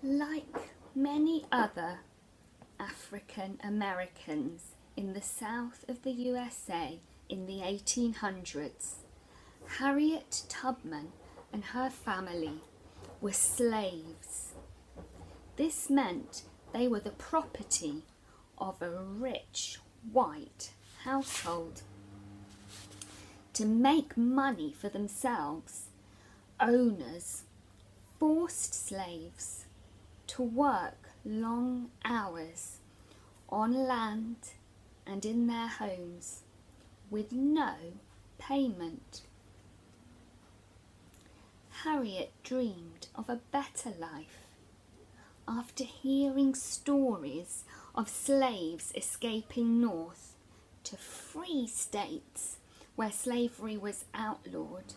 Like many other African Americans in the south of the USA in the 1800s, Harriet Tubman and her family were slaves. This meant they were the property of a rich white household. To make money for themselves, owners forced slaves to work long hours on land and in their homes with no payment. Harriet dreamed of a better life. After hearing stories of slaves escaping north to free states where slavery was outlawed,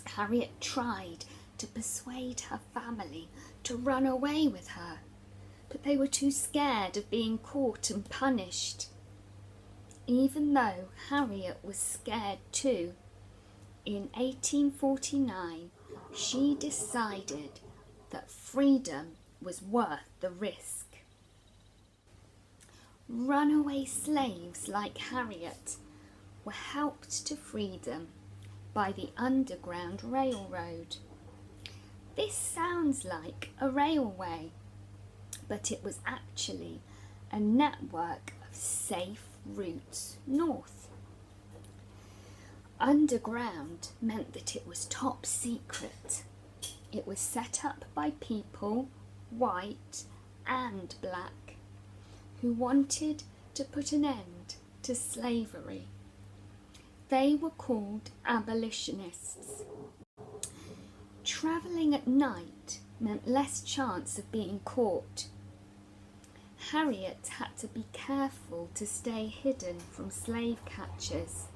Harriet tried to persuade her family to run away with her, but they were too scared of being caught and punished. Even though Harriet was scared too, in 1849 she decided that freedom was worth the risk. Runaway slaves like Harriet were helped to freedom by the Underground Railroad. This sounds like a railway, but it was actually a network of safe routes north. Underground meant that it was top secret. It was set up by people, white and black, who wanted to put an end to slavery. They were called abolitionists. Travelling at night meant less chance of being caught. Harriet had to be careful to stay hidden from slave catchers.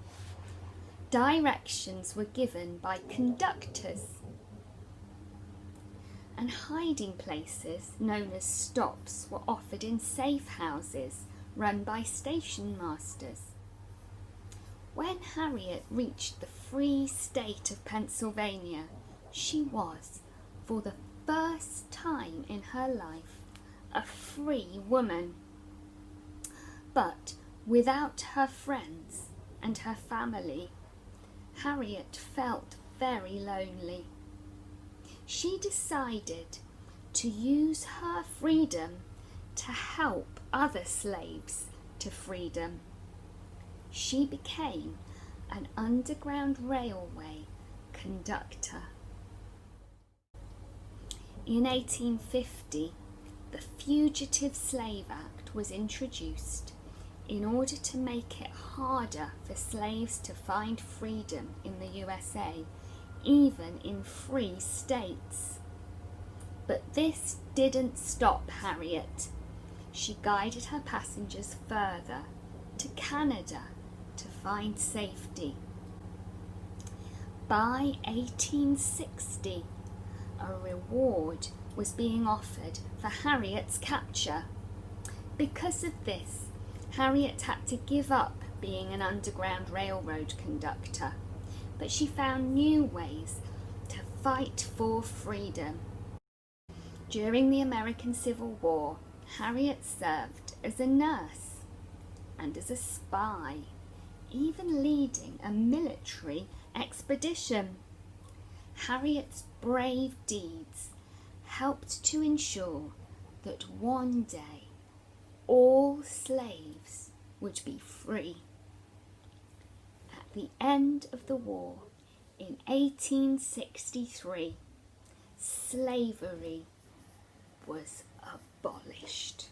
Directions were given by conductors, and hiding places known as stops were offered in safe houses run by station masters. When Harriet reached the free state of Pennsylvania, she was, for the first time in her life, a free woman. But without her friends and her family, Harriet felt very lonely. She decided to use her freedom to help other slaves to freedom. She became an Underground Railway conductor. In 1850, the Fugitive Slave Act was introduced in order to make it harder for slaves to find freedom in the USA, even in free states. But this didn't stop Harriet. She guided her passengers further to Canada to find safety. By 1860, a reward was being offered for Harriet's capture. Because of this, Harriet had to give up being an Underground Railroad conductor, but she found new ways to fight for freedom. During the American Civil War, Harriet served as a nurse and as a spy, even leading a military expedition. Harriet's brave deeds helped to ensure that one day all slaves would be free. At the end of the war, in 1863, slavery was abolished.